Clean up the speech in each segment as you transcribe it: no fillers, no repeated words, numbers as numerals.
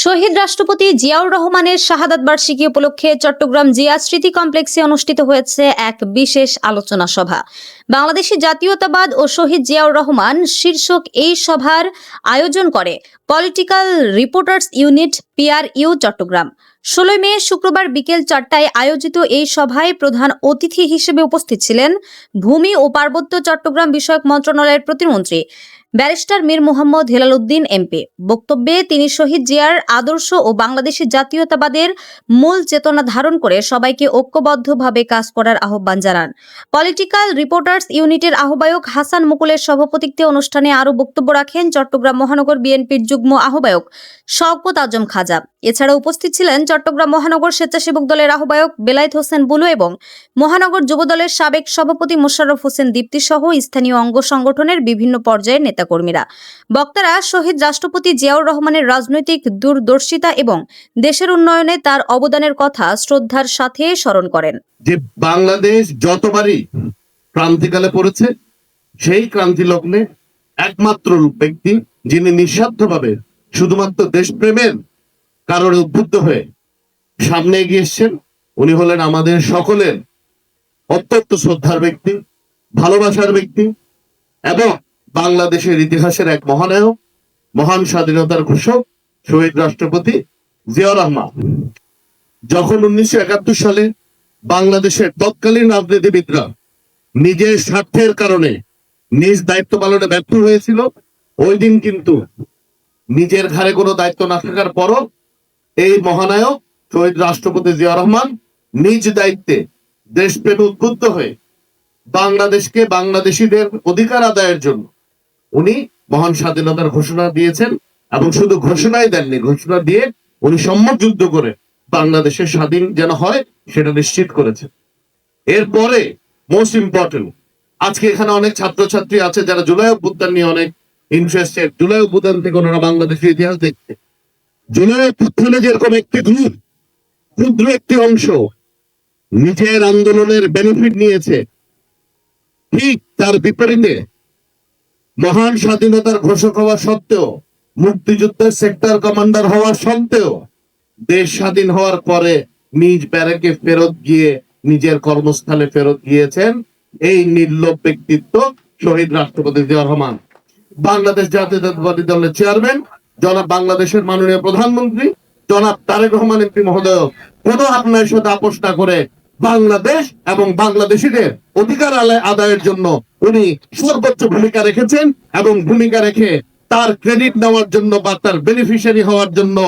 শহীদ রাষ্ট্রপতি জিয়াউর রহমানের শাহাদাত বার্ষিকী উপলক্ষে চট্টগ্রাম জিয়া স্মৃতি কমপ্লেক্সে অনুষ্ঠিত হয়েছে এক বিশেষ আলোচনা সভা। বাংলাদেশি জাতীয়তাবাদ ও শহীদ জিয়াউর রহমান শীর্ষক এই সভার আয়োজন করে political reporters unit PRU Chittagong. 16 May শুক্রবার বিকেল 4টায় আয়োজিত এই সভায় প্রধান অতিথি হিসেবে উপস্থিত ছিলেন ভূমি ও পার্বত্য চট্টগ্রাম বিষয়ক মন্ত্রণালয়ের প্রতিমন্ত্রী ব্যারিস্টার মীর মোহাম্মদ হেলাল উদ্দিন MP। বক্তব্যে তিনি শহীদ জিয়ার আদর্শ ও বাংলাদেশি জাতীয়তাবাদের মূল চেতনা ধারণ করে সবাইকে ঐক্যবদ্ধভাবে কাজ করার আহ্বান জানান। পলিটিক্যাল রিপোর্টার্স ইউনিটের আহ্বায়ক হাসান মুকুলের সভাপতিত্বে অনুষ্ঠানে আরও বক্তব্য রাখেন চট্টগ্রাম মহানগর বিএনপির যুগ্ম আহ্বায়ক শওকত আজম খাজা। এছাড়া উপস্থিত ছিলেন চট্টগ্রাম মহানগর স্বেচ্ছাসেবক দলের আহ্বায়ক বেলায়েত হোসেন বুলু এবং মহানগর যুব দলের সাবেক সভাপতি মোশাররফ হোসেন দীপ্তি সহ স্থানীয় অঙ্গ সংগঠনের বিভিন্ন পর্যায়ের নেতাকর্মীরা। বক্তারা শহীদ রাষ্ট্রপতি জিয়াউর রহমানের রাজনৈতিক দূরদর্শিতা এবং দেশের উন্নয়নে তার অবদানের কথা শ্রদ্ধার সাথে স্মরণ করেন। যে বাংলাদেশ যতবারই ক্রান্তিকালে পড়েছে, সেই ক্রান্তি লগ্নে একমাত্র ব্যক্তি যিনি নিঃস্বার্থভাবে শুধুমাত্র দেশপ্রেমের কারণে উদ্বুদ্ধ হয়ে সামনে এগিয়ে এসেছেন, উনি হলেন আমাদের সকলের অত্যন্ত শ্রদ্ধার ব্যক্তি, ভালোবাসার ব্যক্তি এবং বাংলাদেশের ইতিহাসের এক মহানায়ক, মহান স্বাধীনতার ঘোষক শহীদ রাষ্ট্রপতি জিয়াউর রহমান। যখন 1971 সালে বাংলাদেশের তৎকালীন রাজনীতিবিদরা নিজের স্বার্থের কারণে নিজ দায়িত্ব পালনে ব্যর্থ হয়েছিল, ওই দিন কিন্তু নিজের ঘাড়ে কোনো দায়িত্ব না থাকার পরও এই মহানায়ক শহীদ রাষ্ট্রপতি জিয়াউর রহমান নিজ দায়িত্বে দেশপ্রেমে উদ্বুদ্ধ হয়ে বাংলাদেশকে, বাংলাদেশিদের অধিকার আদায়ের জন্য উনি মহান স্বাধীনতার ঘোষণা দিয়েছেন এবং শুধু ঘোষণাই দেননি, ঘোষণা দিয়ে উনি সম্মুখ যুদ্ধ করে বাংলাদেশের স্বাধীন যেন হয় সেটা নিশ্চিত করেছেন। এরপরে মোস্ট ইম্পর্টেন্ট, আজকে এখানে অনেক ছাত্রছাত্রী আছে যারা জুলাই অভ্যুত্থান নিয়ে অনেক ইন্টারেস্টেড। জুলাই অভ্যুত্থান থেকে ওনারা বাংলাদেশের ইতিহাস দেখতে, জুলাই অভ্যুত্থানে যেরকম একটি গ্রুপ, ক্ষুদ্র একটি অংশ নিজের আন্দোলনের বেনিফিট নিয়েছে, ঠিক তার বিপরীতে মহান স্বাধীনতার ঘোষক হওয়া সত্ত্বেও, মুক্তিযুদ্ধের সেক্টর কমান্ডার হওয়া সত্ত্বেও, দেশ স্বাধীন হওয়ার পরে নিজ ব্যারাকে ফেরত গিয়ে নিজের কর্মস্থলে ফেরত গিয়েছেন এই নির্লোভ ব্যক্তিত্ব শহীদ রাষ্ট্রপতি জিয়াউর রহমান। বাংলাদেশ জাতীয়তাবাদী দলের চেয়ারম্যান জনাব বাংলাদেশের মাননীয় প্রধানমন্ত্রী জনাব তারেক রহমান MP মহোদয় কোনো আপনার সাথে আপোষ না করে বাংলাদেশ এবং বাংলাদেশীদের অধিকার আদায়ের জন্য উনি সর্বোচ্চ ভূমিকা রেখেছেন এবং ভূমিকা রেখে তার ক্রেডিট নেওয়ার জন্য বা তার বেনিফিশিয়ারি হওয়ার জন্য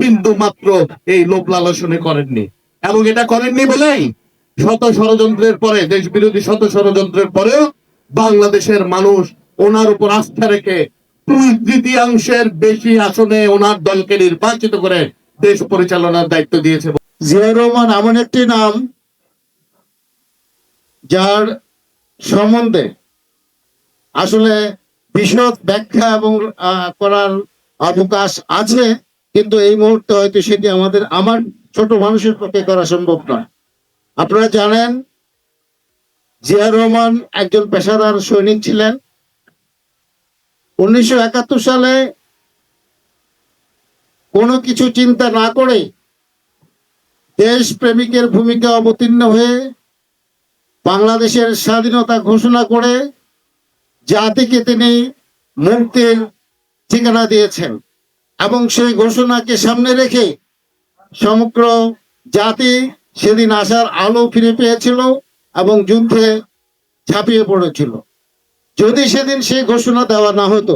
বিন্দু মাত্র এই লোভ লালসনে করেননি। এবং এটা করেননি বলেই শত ষড়যন্ত্রের পরে, দেশ বিরোধী শত ষড়যন্ত্রের পরেও বাংলাদেশের মানুষ ওনার উপর আস্থা রেখে 2/3 বেশি আসনে ওনার দলকে নির্বাচিত করে দেশ পরিচালনার দায়িত্ব দিয়েছে। জিয়াউর রহমান এমন একটি নাম যার সম্বন্ধে আসলে বিশদ ব্যাখ্যা এবং করার অবকাশ আছে, কিন্তু এই মুহূর্তে হয়তো সেটি আমার ছোট মানুষের পক্ষে করা সম্ভব নয়। আপনারা জানেন জিয়াউর রহমান একজন পেশাদার সৈনিক ছিলেন। 1971 সালে কোনো কিছু চিন্তা না করে দেশ প্রেমিকের ভূমিকা অবতীর্ণ হয়ে বাংলাদেশের স্বাধীনতা ঘোষণা করে জাতিকে তিনি মুক্তির ঠিকানা দিয়েছেন এবং সেই ঘোষণাকে সামনে রেখে সমগ্র জাতি সেদিন আশার আলো ফিরে পেয়েছিল এবং যুদ্ধে ঝাঁপিয়ে পড়েছিল। যদি সেদিন সেই ঘোষণা দেওয়া না হতো,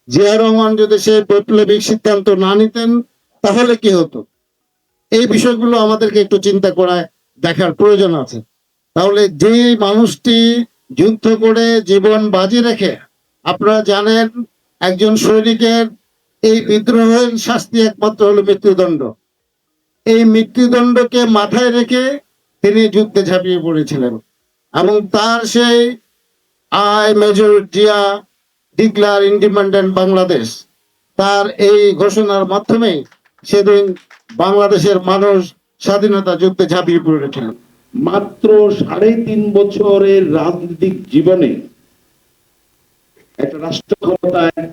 জিয়াউর রহমান যদি সেই বৈপ্লবিক সিদ্ধান্ত না নিতেন, তাহলে কি হতো? এই বিষয়গুলো আমাদেরকে একটু চিন্তা করে দেখার প্রয়োজন আছে। তাহলে যে মানুষটি যুদ্ধ করে জীবন বাজি রেখে, আপনারা জানেন একজন সৈনিকের এই বিদ্রোহের শাস্তি একমাত্র হলো মৃত্যুদণ্ড, এই মৃত্যুদণ্ডকে মাথায় রেখে তিনি যুদ্ধে ঝাঁপিয়ে পড়েছিলেন এবং তার সেই I major Zia declare independent Bangladesh, তার এই ঘোষণার মাধ্যমে সেদিন বাংলাদেশের মানুষ স্বাধীনতা যুদ্ধে ঝাঁপিয়ে পড়েছিলেন। মাত্র 3.5 বছরের রাজনৈতিক জীবনে একটা রাষ্ট্র ক্ষমতায়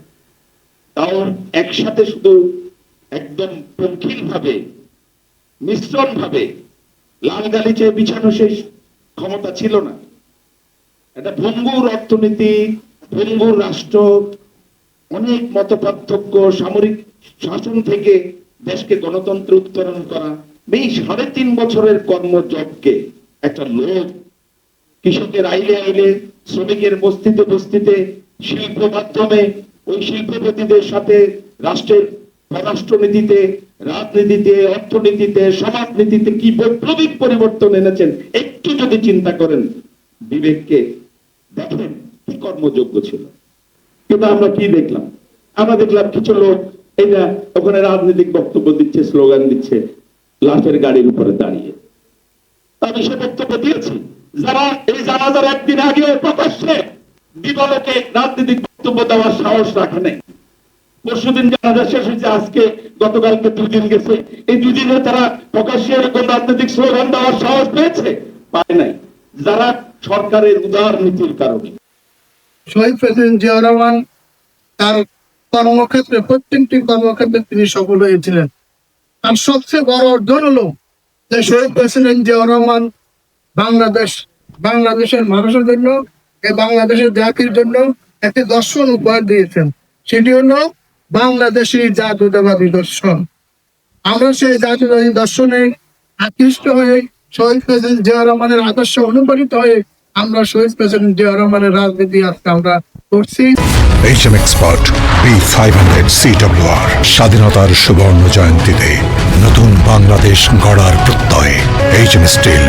তাও একসাথে শুধু একদম পঙ্কিল ভাবে, মিশ্রণ ভাবে লাল গালিচে বিছানো সেই ক্ষমতা ছিল না। একটা ভঙ্গুর অর্থনীতি, ভঙ্গুর রাষ্ট্র, অনেক মতপার্থক্য, সামরিক শাসন থেকে দেশকে গণতন্ত্রে উত্তরণ করা, এই 3.5 বছরের কর্মযজ্ঞে একটা লোক কৃষকের আইলে আইলে, শ্রমিকের বস্তিতে বস্তিতে, শিল্প মাধ্যমে ওই শিল্পপতিদের সাথে রাষ্ট্রের পররাষ্ট্রনীতিতে, রাজনীতিতে, অর্থনীতিতে, সমাজনীতিতে কি বৈপ্লবিক পরিবর্তন এনেছেন একটু যদি চিন্তা করেন, বিবেককে দেখেন কি কর্মযোগ্য ছিল। কিন্তু আমরা কি দেখলাম? আমরা দেখলাম কিছু লোক এটা ওখানে রাজনৈতিক বক্তব্য দিচ্ছে, স্লোগান দিচ্ছে, লাশের গাড়ির উপরে দাঁড়িয়ে। আমি সে বক্তব্য দিয়েছি, যারা এই জানাজার একদিন আগেও প্রকাশ্যে দিবালোকে রাজনৈতিক বক্তব্য দেওয়ার সাহস রাখে নাই। পরশুদিন জানাজা শেষ হয়েছে, আজকে গতকালকে 2 দিন গেছে, এই 2 দিনে তারা প্রকাশ্যে এরকম রাজনৈতিক স্লোগান দেওয়ার সাহস পেয়েছে? পায় নাই। যারা সরকারের উদার নীতির কারণে। শহীদ প্রেসিডেন্ট জিয়াউর রহমান তার কর্মক্ষেত্রে, প্রত্যেকটি কর্মক্ষেত্রে তিনি সফল হয়েছিলেন। আর সবচেয়ে বড় অর্জন হলো যে শহীদ প্রেসিডেন্ট জিয়াউর রহমান বাংলাদেশের মানুষের জন্য, এই বাংলাদেশের জাতির জন্য একটি দর্শন উপহার দিয়েছেন। সেটি হলো বাংলাদেশী জাতীয়তাবাদী দর্শন। আমরা সেই জাতীয়তাবাদী দর্শনে আকৃষ্ট হয়ে শহীদ প্রেসিডেন্ট জিয়াউর রহমানের আদর্শ অনুপ্রাণিত হয়ে আমরা শহীদ প্রেসিডেন্ট জিয়াউর রহমানের রাজনীতি আজকে আমরা করছি। HM Expert B500 CWR স্বাধীনতার সুবর্ণ জয়ন্তীতে নতুন বাংলাদেশ গড়ার প্রত্যয়। HM Steel